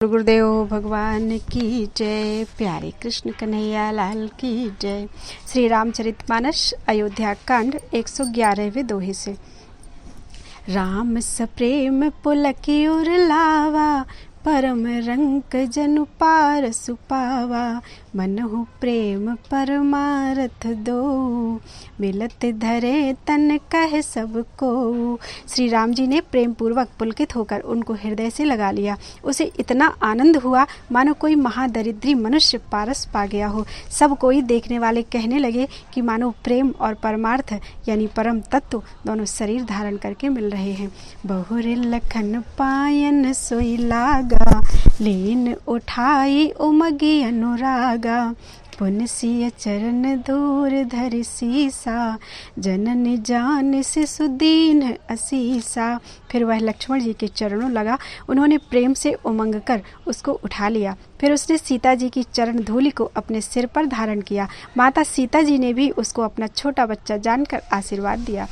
गुरुदेव भगवान की जय। प्यारे कृष्ण कन्हैया लाल की जय। श्री रामचरितमानस अयोध्या कांड 111वें दोहे से। राम सप्रेम पुलकी उर लावा, परम रंक जनु पार सुपावा। मनहु प्रेम परमारथ दो, मिलत धरे तन कह सबको। श्री राम जी ने प्रेम पूर्वक पुलकित होकर उनको हृदय से लगा लिया। उसे इतना आनंद हुआ मानो कोई महादरिद्री मनुष्य पारस पा गया हो। सब कोई देखने वाले कहने लगे कि मानो प्रेम और परमार्थ यानी परम तत्व दोनों शरीर धारण करके मिल रहे हैं। बहुर लखन पायन सोई लागा, लीन उठाई उमगी अनुरागा। पुनसिय चरण दूर धरि सीसा, जनन जान से सुदीन असीसा। फिर वह लक्ष्मण जी के चरणों लगा। उन्होंने प्रेम से उमंग कर उसको उठा लिया। फिर उसने सीता जी की चरण धूलि को अपने सिर पर धारण किया। माता सीता जी ने भी उसको अपना छोटा बच्चा जानकर आशीर्वाद दिया।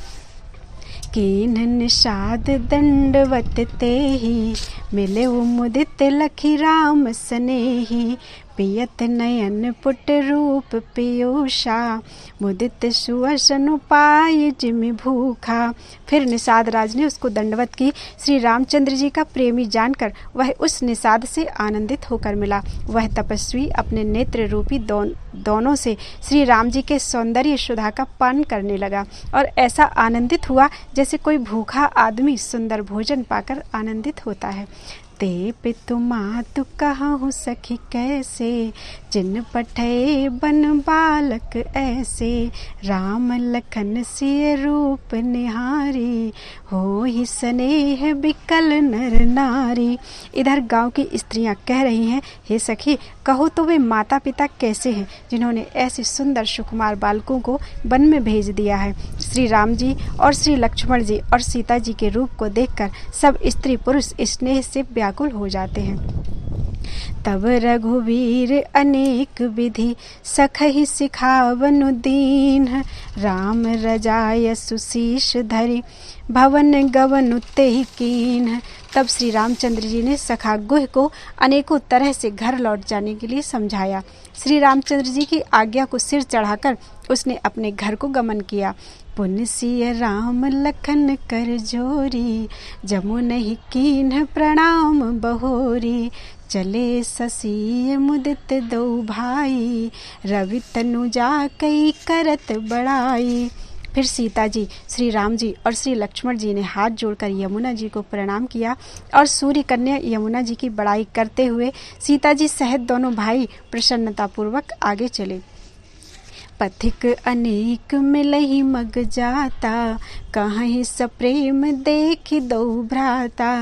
कीन्ह निषाद दंडवत तेहि, मिले मुदित लखी राम सनेहि। पियत नयन पुट रूप पीयूषा, मुदित सुवसन पाय जिमि भूखा। फिर निषाद राज ने उसको दंडवत की। श्री रामचंद्र जी का प्रेमी जानकर वह उस निषाद से आनंदित होकर मिला। वह तपस्वी अपने नेत्र रूपी दोनों से श्री राम जी के सौंदर्य सुधा का पान करने लगा और ऐसा आनंदित हुआ जैसे कोई भूखा आदमी सुंदर भोजन पाकर आनंदित होता है। ते पितु मातु कहूँ सखी कैसे, जिन पठे बन बालक ऐसे। राम लखन सिय रूप निहारी, हो ही स्नेह बिकल नर नारी। इधर गांव की स्त्रियां कह रही हैं, हे सखी कहो तो वे माता पिता कैसे हैं जिन्होंने ऐसे सुंदर सुकुमार बालकों को वन में भेज दिया है। श्री राम जी और श्री लक्ष्मण जी और सीता जी के रूप को देखकर सब स्त्री पुरुष स्नेह से व्याकुल हो जाते हैं। तब रघुवीर अनेक विधि, सखहि सिखावनु दीन। राम रजाय सुशीष धरि, भवन गवनु तेहि कीन्ह। तब श्री रामचंद्र जी ने सखा गुह को अनेकों तरह से घर लौट जाने के लिए समझाया। श्री रामचंद्र जी की आज्ञा को सिर चढ़ाकर उसने अपने घर को गमन किया। पुनसिय राम लखन कर जोरी, जमुनहि कीन्ह प्रणाम बहोरी। चले ससीय मुदित दो भाई, रवि तनुजा कई करत बड़ाई। फिर सीता जी, श्री राम जी और श्री लक्ष्मण जी ने हाथ जोड़कर यमुना जी को प्रणाम किया और सूर्य कन्या यमुना जी की बड़ाई करते हुए सीता जी सहित दोनों भाई प्रसन्नतापूर्वक आगे चले। पथिक अनेक मिलहि मग जाता, कहीं सप्रेम देख दो भ्राता।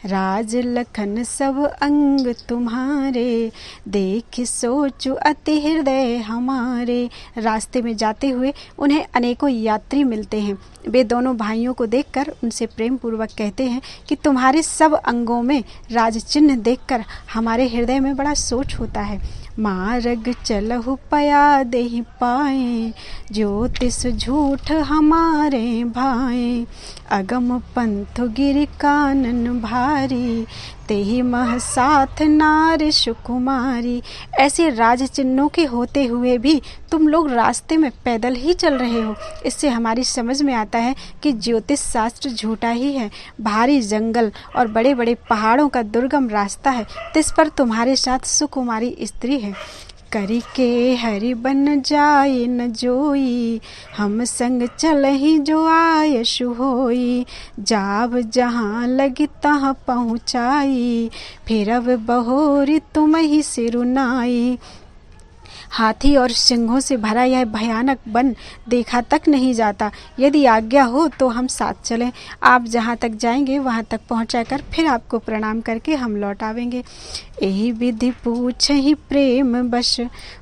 राज लखन सब अंग तुम्हारे, देख सोचु अति हृदय हमारे। रास्ते में जाते हुए उन्हें अनेकों यात्री मिलते हैं। वे दोनों भाइयों को देखकर उनसे प्रेम पूर्वक कहते हैं कि तुम्हारे सब अंगों में राज चिन्ह देखकर हमारे हृदय में बड़ा सोच होता है। मार्ग चलहु पया देहि पाए, ज्योतिष झूठ हमारे भाए। अगम पंथ गिर कानन भारी, तेहि मह साथ नार सुकुमारी। ऐसे राज चिन्हों के होते हुए भी तुम लोग रास्ते में पैदल ही चल रहे हो। इससे हमारी समझ में आता है कि ज्योतिष शास्त्र झूठा ही है। भारी जंगल और बड़े बड़े पहाड़ों का दुर्गम रास्ता है, तिस पर तुम्हारे साथ सुकुमारी स्त्री है। करी के हरि बन जाए न जोई, हम संग चलहि जो आयशु होई। जाब जहाँ लगी तहाँ पहुँचाई, फिर अब बहोरी तुम ही सिरुनाई। हाथी और सिंहों से भरा यह भयानक वन देखा तक नहीं जाता। यदि आज्ञा हो तो हम साथ चलें। आप जहाँ तक जाएंगे वहाँ तक पहुँचाकर फिर आपको प्रणाम करके हम लौट आवेंगे। यही विधि पूछहि प्रेम बश,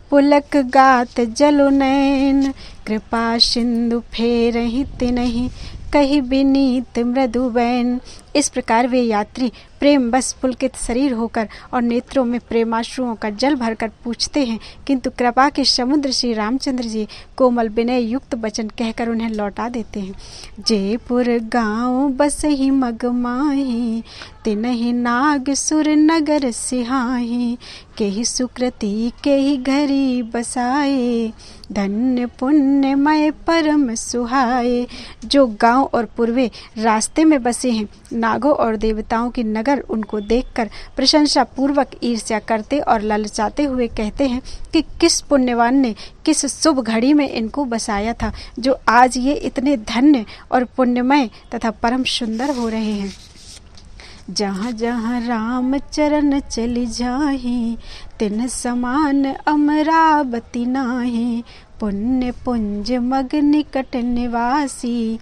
पुलक गात जलो नैन। कृपा सिंधु फेरहि तिनहि, कहि विनीत मृदु बैन। इस प्रकार वे यात्री प्रेम बस पुलकित शरीर होकर और नेत्रों में प्रेमाश्रुओं का जल भरकर पूछते हैं, किंतु कृपा के समुद्र श्री रामचंद्र जी कोमल विनय युक्त वचन कहकर उन्हें लौटा देते हैं। जयपुर गाँव बसहि मग माही, तिनहि नाग सुर नगर सिहाही, केहि सुकृति केहि घरी बसाए, धन्य पुण्यमय परम सुहाए। जो गांव और पूर्वे रास्ते में बसे हैं, नागों और देवताओं की नगर उनको देखकर प्रशंसा पूर्वक ईर्ष्या करते और ललचाते हुए कहते हैं कि किस पुण्यवान ने किस शुभ घड़ी में इनको बसाया था, जो आज ये इतने धन्य और पुण्यमय तथा परम सुंदर हो रहे हैं। जहाँ जहाँ राम चरण चली जाही, तिन समान अमरावती नाही, पुण्य पुंज मग निकट निवासी,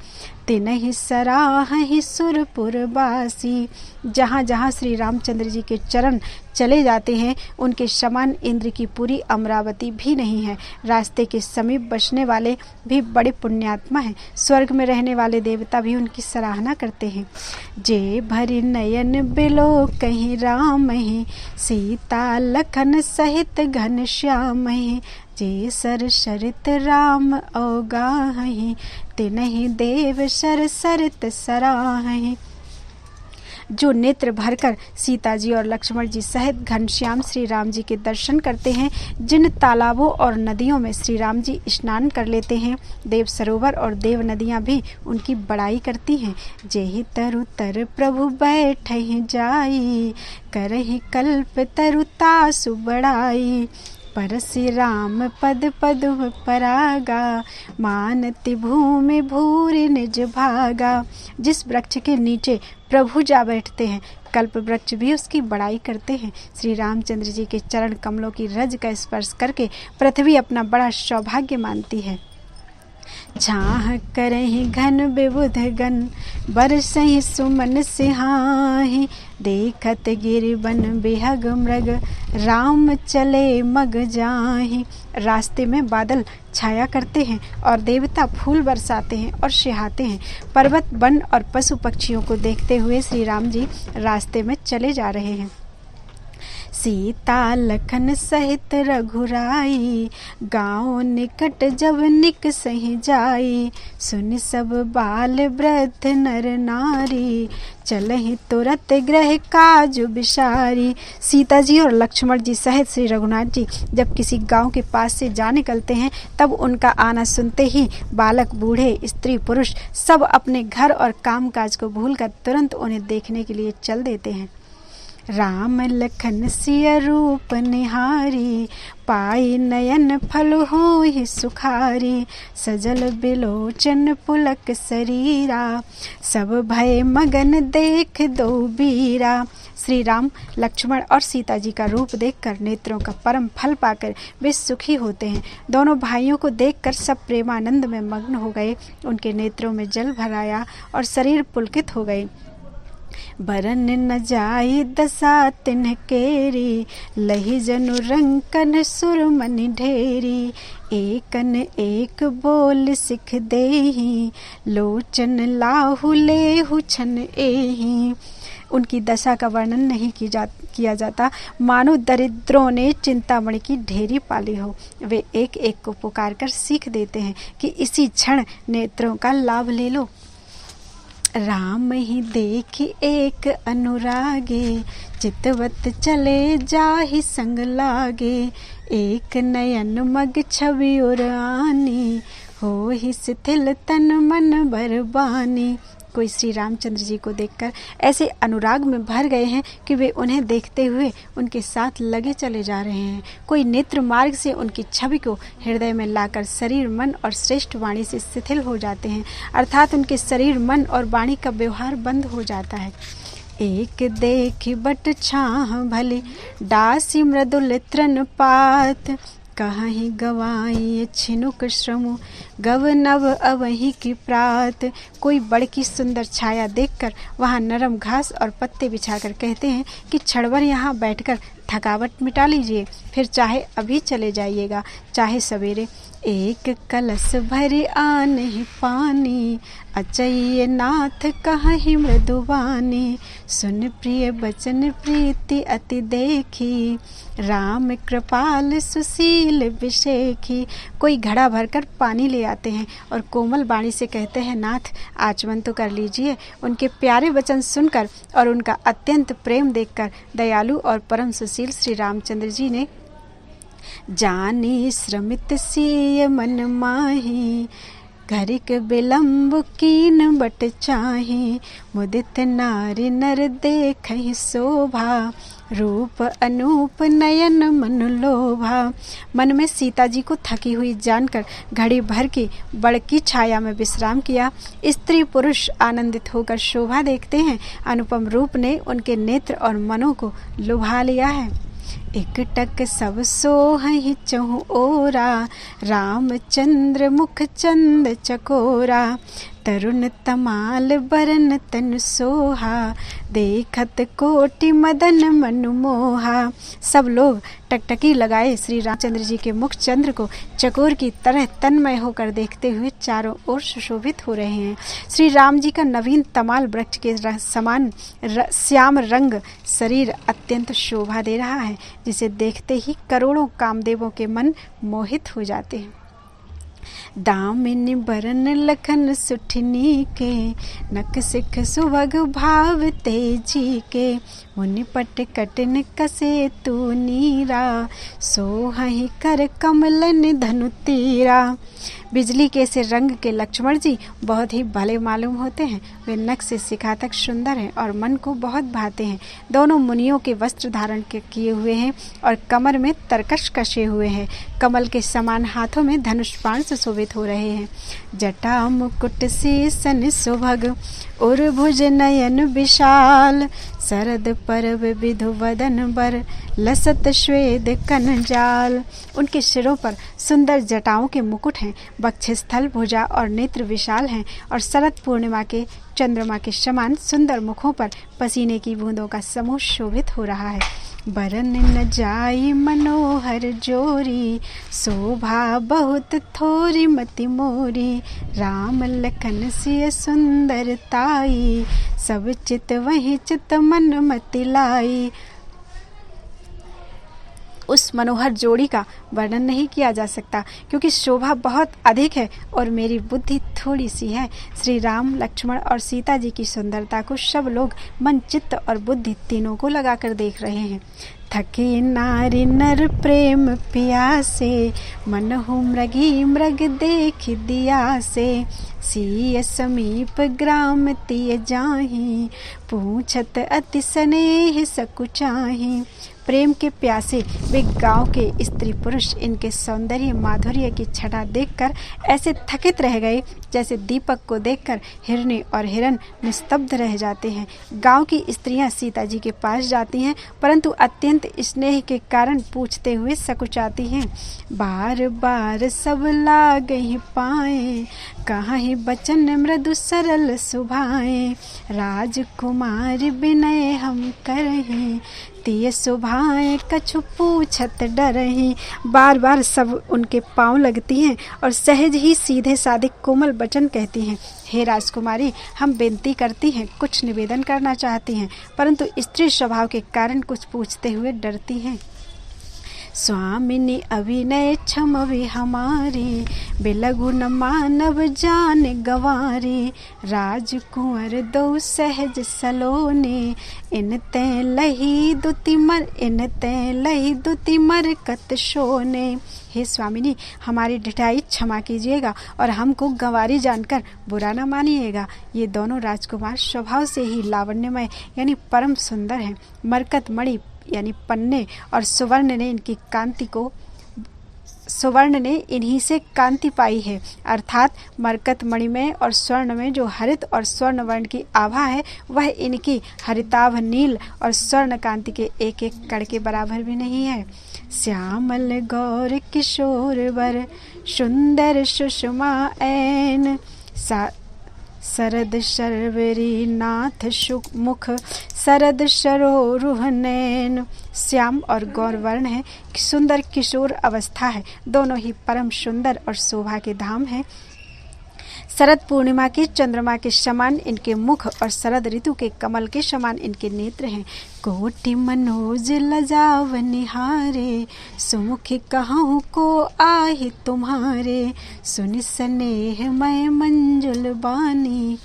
तिनहि सराहहि सुरपुर बासी। जहाँ जहाँ श्री रामचंद्र जी के चरण चले जाते हैं, उनके समान इंद्र की पूरी अमरावती भी नहीं है। रास्ते के समीप बसने वाले भी बड़े पुण्यात्मा हैं। स्वर्ग में रहने वाले देवता भी उनकी सराहना करते हैं। जे भरि नयन बिलो कहीं राम ही, सीता लखन सहित घन श्याम ही, जे सर सरित राम अवगाहि, तिनहि देव सर सरित सराहि। जो नेत्र भरकर सीता जी और लक्ष्मण जी सहित घनश्याम श्री राम जी के दर्शन करते हैं, जिन तालाबों और नदियों में श्री राम जी स्नान कर लेते हैं, देव सरोवर और देव नदियां भी उनकी बड़ाई करती हैं। जेहि तरु तर प्रभु बैठहि जाई, करहि कल्प तरु तासु बड़ाई, परसि राम पद पदु परागा, मानति भूमि भूरि निज भागा। जिस वृक्ष के नीचे प्रभु जा बैठते हैं, कल्प वृक्ष भी उसकी बड़ाई करते हैं। श्री रामचंद्र जी के चरण कमलों की रज का स्पर्श करके पृथ्वी अपना बड़ा सौभाग्य मानती है। छाह करहि घन विबुध गण, बरसहि सुमन सिहाहि, देखत गिरिवन बिहग मृग, राम चले मग जाहि। रास्ते में बादल छाया करते हैं और देवता फूल बरसाते हैं और सिहाते हैं। पर्वत वन और पशु पक्षियों को देखते हुए श्री राम जी रास्ते में चले जा रहे हैं। सीता लखन सहित रघुराई, गाँव निकट जब निक सही जाई, सुन सब बाल वृद्ध नर नारी, चलहि तुरत ग्रह काज विसारी। सीता जी और लक्ष्मण जी सहित श्री रघुनाथ जी जब किसी गांव के पास से जा निकलते हैं, तब उनका आना सुनते ही बालक बूढ़े स्त्री पुरुष सब अपने घर और काम काज को भूलकर तुरंत उन्हें देखने के लिए चल देते हैं। राम लखन सिय रूप निहारी, पाई नयन फल होहि सुखारी, सजल बिलोचन पुलक शरीरा, सब भय मगन देख दो बीरा। श्री राम लक्ष्मण और सीता जी का रूप देखकर नेत्रों का परम फल पाकर वे सुखी होते हैं। दोनों भाइयों को देखकर सब प्रेमानंद में मग्न हो गए। उनके नेत्रों में जल भर आया और शरीर पुलकित हो गए। बरन न जाई दशा तिन्ह केरी, लही जनु रंकन सुरमनि ढेरी, एकन एक बोल सिख देही, लोचन लाहु लेहु छन एही। उनकी दशा का वर्णन नहीं किया जाता, मानो दरिद्रों ने चिंतामणि की ढेरी पाली हो। वे एक एक को पुकार कर सीख देते हैं कि इसी क्षण नेत्रों का लाभ ले लो। राम ही देखी एक अनुरागे, चितवत चले जाहि संग लागे, एक नयन मग छवि उर आनी, हो ही शिथिल तन मन बरबानी। कोई श्री रामचंद्र जी को देखकर ऐसे अनुराग में भर गए हैं कि वे उन्हें देखते हुए उनके साथ लगे चले जा रहे हैं। कोई नेत्र मार्ग से उनकी छवि को हृदय में लाकर शरीर मन और श्रेष्ठ वाणी से शिथिल हो जाते हैं, अर्थात उनके शरीर मन और वाणी का व्यवहार बंद हो जाता है। एक देखी बट छाह भले, डासी मृदुल तृण पात, कहीं गवाई छिनुक श्रमु, गव नव अवही की प्रात। कोई बड़ की सुंदर छाया देखकर वहाँ नरम घास और पत्ते बिछाकर कहते हैं कि छड़वर यहाँ बैठकर थकावट मिटा लीजिए, फिर चाहे अभी चले जाइएगा, चाहे सवेरे। एक कलश भर आने पानी, अचइये नाथ कहि मृदुवानी। सुन प्रिय बचन प्रीति अति देखी, राम कृपाल सुशील विषेखी। कोई घड़ा भरकर पानी ले आते हैं और कोमल वाणी से कहते हैं, नाथ आचमन तो कर लीजिए। उनके प्यारे वचन सुनकर और उनका अत्यंत प्रेम देखकर दयालु और परम सुशील श्री रामचंद्र जी ने जानी श्रमित सिय मन माही, घरिक विलम्ब कीन बट चाही। मुदित नारी नर देखहि शोभा, रूप अनूप नयन मन लोभा। मन में सीता जी को थकी हुई जानकर घड़ी भर की बड़ की छाया में विश्राम किया। स्त्री पुरुष आनंदित होकर शोभा देखते हैं। अनुपम रूप ने उनके नेत्र और मनों को लुभा लिया है। एक टक सब सोहहि चहु ओरा, रामचंद्र मुख चंद चकोरा। तरुण तमाल बरन तन सोहा, देखत कोटि मदन मन मोहा। सब लोग टकटकी लगाए श्री रामचंद्र जी के मुख चंद्र को चकोर की तरह तन्मय होकर देखते हुए चारों ओर सुशोभित हो रहे हैं। श्री राम जी का नवीन तमाल वृक्ष के समान श्याम रंग शरीर अत्यंत शोभा दे रहा है, जिसे देखते ही करोड़ों कामदेवों के मन मोहित हो जाते हैं। दामिनी बरन लखन सुठनी के, नक सिख सुभग भाव तेजी के। मुनि पट कटन कसे तू नीरा, सोहहि कर कमलन धनु तीरा। बिजली के से रंग के लक्ष्मण जी बहुत ही भले मालूम होते हैं। वे नख से शिखा तक सुंदर हैं और मन को बहुत भाते हैं। दोनों मुनियों के वस्त्र धारण किए हुए हैं और कमर में तरकश कसे हुए हैं। कमल के समान हाथों में धनुष बाण सुशोभित हो रहे हैं। जटा मुकुट शीसन सुभग, उर्भुज नयन विशाल। शरद परब विधु वदन बर, लसत श्वेद कनजाल। उनके सिरों पर सुंदर जटाओं के मुकुट हैं। वक्षस्थल, भुजा और नेत्र विशाल हैं और शरद पूर्णिमा के चंद्रमा के समान सुंदर मुखों पर पसीने की बूंदों का समूह शोभित हो रहा है। बरन न जाई मनोहर जोरी, शोभा बहुत थोरी मति मोरी। राम लखन सिय सुंदर ताई, सब चित वही चित मन मति लाई। उस मनोहर जोड़ी का वर्णन नहीं किया जा सकता, क्योंकि शोभा बहुत अधिक है और मेरी बुद्धि थोड़ी सी है। श्री राम, लक्ष्मण और सीता जी की सुंदरता को सब लोग मन, चित्त और बुद्धि तीनों को लगाकर देख रहे हैं। थकी नारी नर प्रेम पियासे, मनहु मृगी मृग देख दिया से। सिय समीप ग्राम तिय जाहि, पूछत अति स्नेह सकुचाहि। प्रेम के प्यासे वे गांव के स्त्री पुरुष इनके सौंदर्य माधुर्य की छटा देखकर ऐसे थकित रह गए जैसे दीपक को देखकर हिरनी और हिरन निस्तब्ध रह जाते हैं। गांव की स्त्रियां सीता जी के पास जाती हैं, परंतु अत्यंत स्नेह के कारण पूछते हुए सकुचाती हैं। बार बार सब लागहि पाए, कहाहि बचन मृदु सरल सुभाए। राजकुमार विनय हम करहि, तिय सुभाए कछु पूछत डरहि। बार बार सब उनके पांव लगती हैं और सहज ही सीधे साधे कोमल वचन कहती हैं। हे राजकुमारी, हम विनती करती हैं, कुछ निवेदन करना चाहती हैं, परंतु स्त्री स्वभाव के कारण कुछ पूछते हुए डरती हैं। स्वामिनी अभिनय क्षमवे हमारी, बिलगु न मानव जान गवारी। राजकुंवर दो सहज सलोने, इन तै लही दुति मर कत शोने। हे स्वामिनी, हमारी ढिठाई क्षमा कीजिएगा और हमको गंवारी जानकर बुरा न मानिएगा। ये दोनों राजकुमार स्वभाव से ही लावण्यमय यानी परम सुंदर हैं। मरकत मणि यानी पन्ने और सुवर्ण ने इन्हीं से कांति पाई है, अर्थात मरकत मणि में और स्वर्ण में जो हरित और स्वर्ण वर्ण की आभा है वह इनकी हरिताभ नील और स्वर्ण कांति के एक एक कण के बराबर भी नहीं है। श्यामल गौर किशोर वर, सुंदर सुषमा ऐन। शरद शर्वरी नाथ मुख, शरद सरोरुह नैन। श्याम और गौर वर्ण है, सुंदर किशोर अवस्था है। दोनों ही परम सुंदर और शोभा के धाम हैं। शरद पूर्णिमा के चंद्रमा के समान इनके मुख और शरद ऋतु के कमल के समान इनके नेत्र हैं। कोटि मनोज लजाव निहारे, सुमुखी कहूँ को आहि तुम्हारे। सुनि स्नेह मैं मंजुल बानी,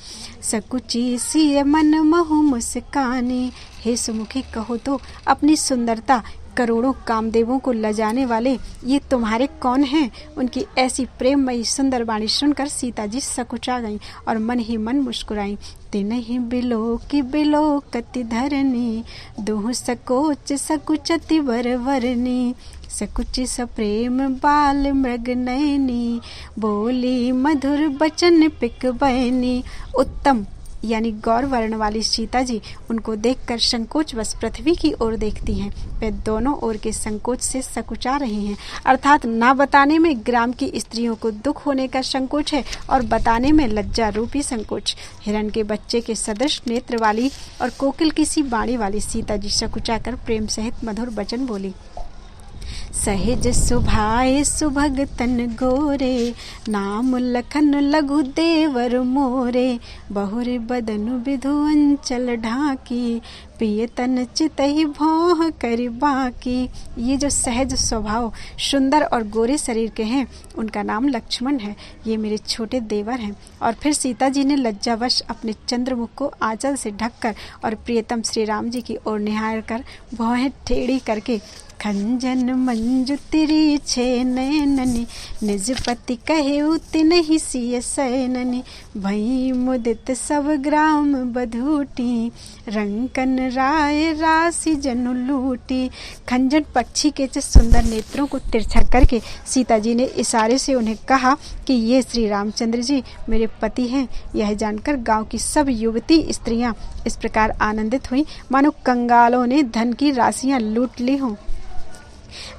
सकुची सी मन महु मुस्कानी। हे सुमुखी, कहो तो अपनी सुंदरता करोड़ों कामदेवों को लजाने वाले ये तुम्हारे कौन हैं। उनकी ऐसी प्रेममयी सुंदर वाणी सुनकर सीता जी सकुचा गईं और मन ही मन मुस्कुराईं। तिनहि बिलोकि बिलोकति धरनी, दुहु सकोच सकुचति वर वरनी। सकुचि सप्रेम बाल मृग नयनी, बोली मधुर बचन पिक बयनी। उत्तम यानी गौर वर्ण वाली सीता जी उनको देखकर संकोचवश पृथ्वी की ओर देखती हैं। वे दोनों ओर के संकोच से सकुचा रही हैं, अर्थात ना बताने में ग्राम की स्त्रियों को दुख होने का संकोच है और बताने में लज्जा रूपी संकोच। हिरण के बच्चे के सदृश नेत्र वाली और कोकिल की सी बाणी वाली सीता जी सकुचा कर प्रेम सहित मधुर वचन बोली। सहज सुभाए सुभग तन गोरे, नाम लखन लघु देवर मोरे। बहुरे बदन विधु अंचल ढाकी, पिय तन चितहि भौह करि बाकी। ये जो सहज स्वभाव सुंदर और गोरे शरीर के हैं उनका नाम लक्ष्मण है। ये मेरे छोटे देवर हैं। और फिर सीता जी ने लज्जावश अपने चंद्रमुख को आंचल से ढककर और प्रियतम श्री राम जी की ओर निहार कर भौहें टेढ़ी करके, खंजन मंजु तिरछे नयननि, निज पति कहेउ तिनहि सिय शयननि। भई मुदित सब ग्राम बधूटी, रंकन राय राशि जनु लूटी। खंजन पक्षी के सुंदर नेत्रों को तिरछा करके सीता जी ने इशारे से उन्हें कहा कि ये श्री रामचंद्र जी मेरे पति हैं। यह जानकर गांव की सब युवती स्त्रियां इस प्रकार आनंदित हुई मानो कंगालों ने धन की राशियां लूट ली हों।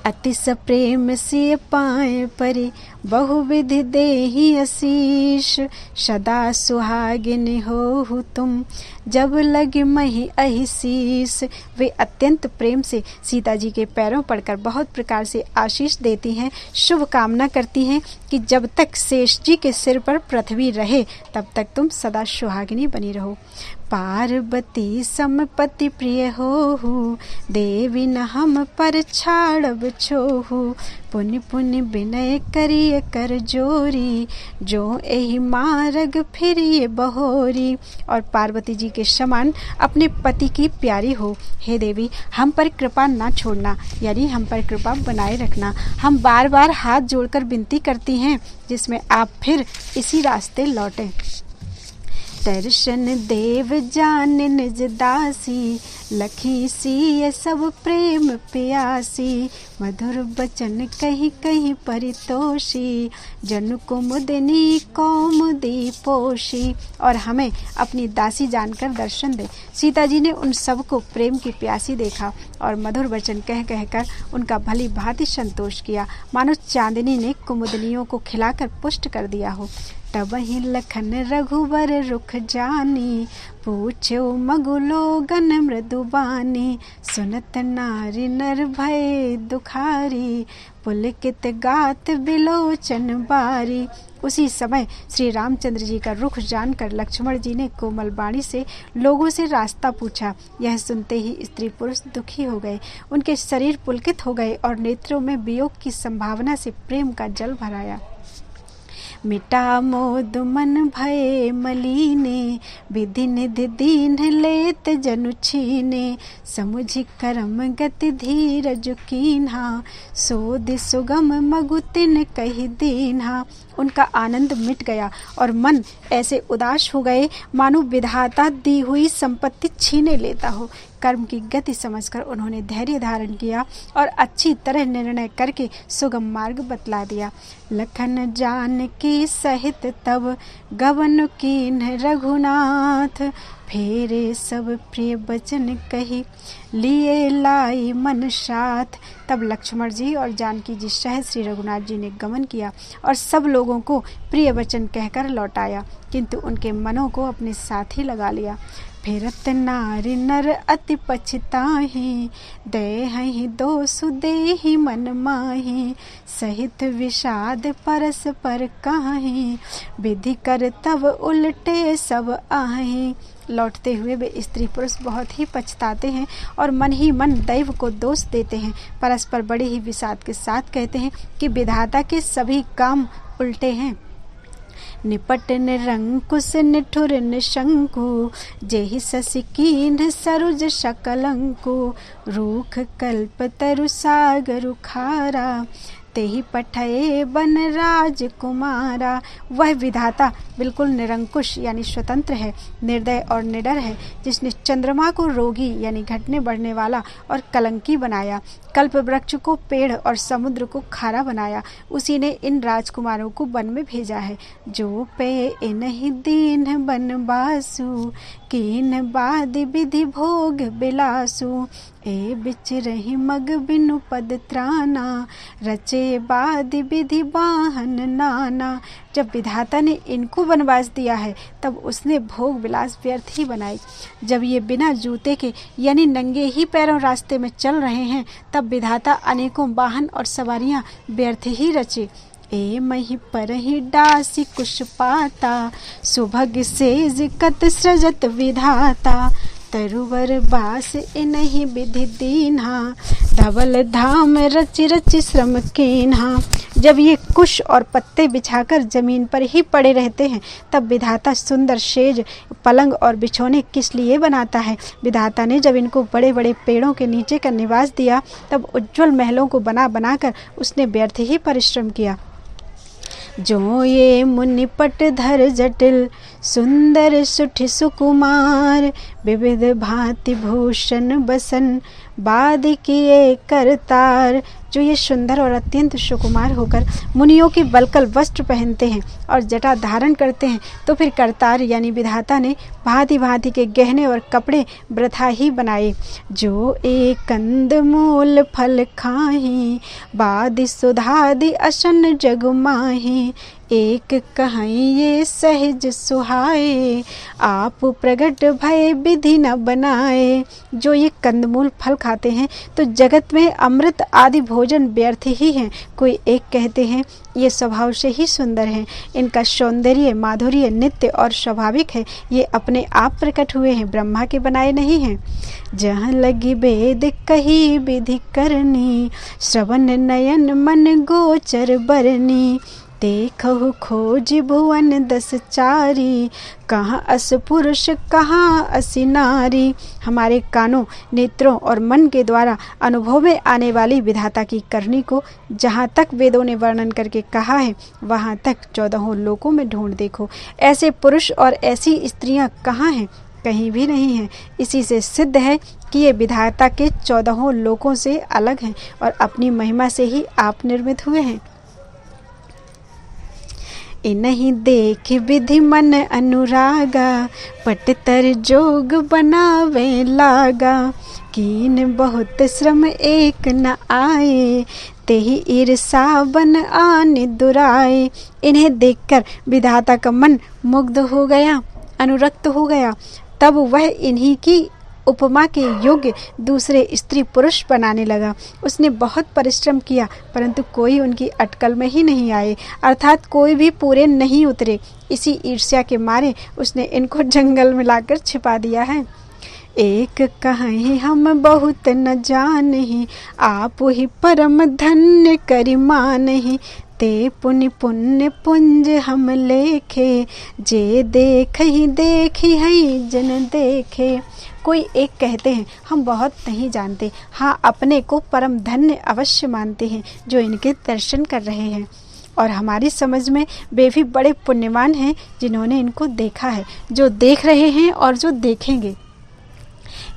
अति सप्रेम से पाए परे, बहुविधि देहि आशीष। सदा सुहागिन हो तुम, जब लगे मही अहिशीष। वे अत्यंत प्रेम से सीता जी के पैरों पड़कर बहुत प्रकार से आशीष देती हैं, शुभ कामना करती हैं कि जब तक शेष जी के सिर पर पृथ्वी रहे तब तक तुम सदा सुहागिनी बनी रहो। पार्वती समपति प्रिय होहु, देवी न हम पर छाड़ब छोहु। पुनि पुनि विनय करिय कर जोरी, जो एहि मार्ग फिरिए बहोरी। और पार्वती जी के समान अपने पति की प्यारी हो। हे देवी, हम पर कृपा ना छोड़ना, यानी हम पर कृपा बनाए रखना। हम बार बार हाथ जोड़कर विनती करती हैं जिसमें आप फिर इसी रास्ते लौटें। दर्शन देव जान निज दासी, लखी सी सब प्रेम प्यासी। मधुर बचन कहीं कहीं परितोषी, जन कुमुदिनी कौमुदी पोषी। और हमें अपनी दासी जानकर दर्शन दे। सीता जी ने उन सबको प्रेम की प्यासी देखा और मधुर वचन कह कहकर उनका भली भांति संतोष किया, मानो चांदनी ने कुमुदनियों को खिलाकर पुष्ट कर दिया हो। तब ही लखन रघुवर रुख जानी, पूछो मगुलोगन मृदुबानी। सुनत नारी नर भय दुखारी, पुलकित गात बिलोचन बारी। उसी समय श्री रामचंद्र जी का रुख जानकर लक्ष्मण जी ने कोमल वाणी से लोगों से रास्ता पूछा। यह सुनते ही स्त्री पुरुष दुखी हो गए, उनके शरीर पुलकित हो गए और नेत्रों में वियोग की संभावना से प्रेम का जल भराया। मिटा मोद मन भय मलीने, विधि निधि दीन लेत जनु छीने। समुझि करम गति धीरज कीन्हा, सोधि सुगम मगुतिन कहि दीन्हा। उनका आनंद मिट गया और मन ऐसे उदास हो गए मानो विधाता दी हुई संपत्ति छीने लेता हो। कर्म की गति समझकर उन्होंने धैर्य धारण किया और अच्छी तरह निर्णय करके सुगम मार्ग बतला दिया। लखन जानकी सहित तब, गवन कीन्ह रघुनाथ। फेरे सब प्रिय बचन कही, लिए लाई मन साथ। तब लक्ष्मण जी और जानकी जी सहित श्री रघुनाथ जी ने गमन किया और सब लोगों को प्रिय वचन कहकर लौटाया, किंतु उनके मनों को अपने साथ ही लगा लिया। फिरत नारी नर अति पछताहि, देहि दोषु देहि मन माहि, सहित विषाद परस्पर काहि, विधि कर तब उल्टे सब आहि। लौटते हुए वे स्त्री पुरुष बहुत ही पछताते हैं और मन ही मन दैव को दोष देते हैं। परस्पर बड़े ही विषाद के साथ कहते हैं कि विधाता के सभी काम उल्टे हैं। निपट निरंकुश निठुर निशंकु, जेहि शशि कीन्ह सरुज सकलंकु, रूख कल्प तरु सागर खारा, तेहि पठये बन राजकुमारा। वह विधाता बिल्कुल निरंकुश यानी स्वतंत्र है, निर्दय और निडर है, जिसने चंद्रमा को रोगी यानी घटने बढ़ने वाला और कलंकी बनाया, कल्प वृक्ष को पेड़ और समुद्र को खारा बनाया। उसी ने इन राजकुमारों को वन में भेजा है। जो पे इन्हि दीन बनवासु, कीन बाद विधि भोग बिलासु, ए बिचरहि मग बिनु पद त्राना, रचे बाद विधि वाहन नाना। जब विधाता ने इनको वनवास दिया है तब उसने भोग विलास व्यर्थ ही बनाए। जब ये बिना जूते के यानी नंगे ही पैरों रास्ते में चल रहे हैं तब विधाता अनेकों वाहन और सवारियां व्यर्थ ही रचे। ए मही पर ही डासी कुश पाता, सुभग सेज कत सृजत विधाता, तरुवर बास इन्हि विधि दीन्हा, धवल धाम रचि रचि श्रम कीन्हा। जब ये कुश और पत्ते बिछाकर जमीन पर ही पड़े रहते हैं तब विधाता सुंदर सेज, पलंग और बिछौने किस लिए बनाता है। विधाता ने जब इनको बड़े बड़े पेड़ों के नीचे का निवास दिया तब उज्जवल महलों को बना बनाकर उसने व्यर्थ ही परिश्रम किया। जो ये मुनिपट धर जटिल, सुंदर सुठ सुकुमार, विविध भांति भूषण बसन, बाद किए करतार। जो ये सुंदर और अत्यंत सुकुमार होकर मुनियों के बलकल वस्त्र पहनते हैं और जटा धारण करते हैं, तो फिर करतार यानी विधाता ने भांति भांति के गहने और कपड़े वृथा ही बनाए। जो एक कंद मूल फल खाही, बाद सुधादि असन जग माही, एक कहीं ये सहज सुहाए, आप प्रगट भय विधि न बनाए। जो ये कंदमूल फल खाते हैं तो जगत में अमृत आदि भोजन व्यर्थ ही हैं। कोई एक कहते हैं ये स्वभाव से ही सुंदर हैं, इनका सौंदर्य माधुर्य नित्य और स्वाभाविक है, ये अपने आप प्रकट हुए हैं, ब्रह्मा के बनाए नहीं हैं। जहाँ लगी वेद कही विधि करनी, श्रवण नयन मन गोचर बरनी, देखहु खोज भुवन दस चारी, कहाँ अस पुरुष कहाँ असी नारी। हमारे कानों नेत्रों और मन के द्वारा अनुभव में आने वाली विधाता की करनी को जहाँ तक वेदों ने वर्णन करके कहा है वहाँ तक 14 लोकों में ढूंढ देखो। ऐसे पुरुष और ऐसी स्त्रियाँ कहाँ हैं? कहीं भी नहीं है। इसी से सिद्ध है कि ये विधाता के 14 लोकों से अलग हैं और अपनी महिमा से ही आप निर्मित हुए हैं। इन्हीं देख विधि मन अनुरागा, पटतर जोग बनावे लागा, कीन बहुत श्रम एक न आए, तेहि ईर्षा बन आने दुराए। इन्हें देखकर विधाता का मन मुग्ध हो गया, अनुरक्त हो गया। तब वह इन्हीं की उपमा के योग्य दूसरे स्त्री पुरुष बनाने लगा। उसने बहुत परिश्रम किया परंतु कोई उनकी अटकल में ही नहीं आए, अर्थात कोई भी पूरे नहीं उतरे। इसी ईर्ष्या के मारे उसने इनको जंगल में लाकर छिपा दिया है। एक कहीं हम बहुत न जानहि, आप ही परम धन्य करि मानहि, ते पुण्य पुण्य पुंज हम लेखे, जे देख ही है जन देखे। कोई एक कहते हैं हम बहुत नहीं जानते, हाँ अपने को परम धन्य अवश्य मानते हैं जो इनके दर्शन कर रहे हैं, और हमारी समझ में वे भी बड़े पुण्यवान हैं जिन्होंने इनको देखा है, जो देख रहे हैं और जो देखेंगे।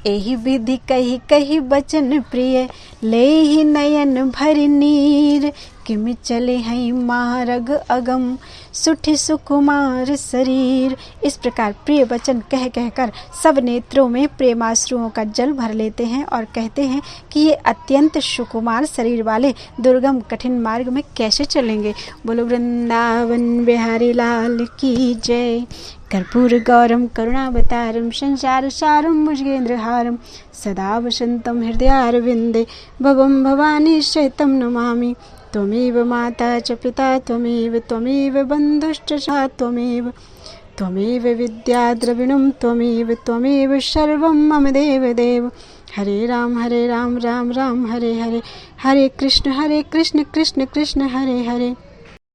एहि विधि कही कही बचन प्रिय, ले ही नयन भरि नीर, किमि चले हैं मार्ग अगम, सुठि सुकुमार शरीर। इस प्रकार प्रिय वचन कह कहकर सब नेत्रों में प्रेमाश्रुओं का जल भर लेते हैं और कहते हैं कि ये अत्यंत सुकुमार शरीर वाले दुर्गम कठिन मार्ग में कैसे चलेंगे। बोलो वृंदावन बिहारी लाल की जय। कर्पूरगौरं करुणावतारं संसारसारं भुजगेन्द्रहारं सदा वसन्तं हृदयारविन्दे भवं भवानी शैतं नमामि। त्वमेव माता च पिता त्वमेव बन्धुश्च सखा त्वमेव विद्या द्रविणं त्वमेव सर्वं मम देव। हरे राम राम राम हरे हरे, हरे कृष्ण कृष्ण कृष्ण हरे हरे।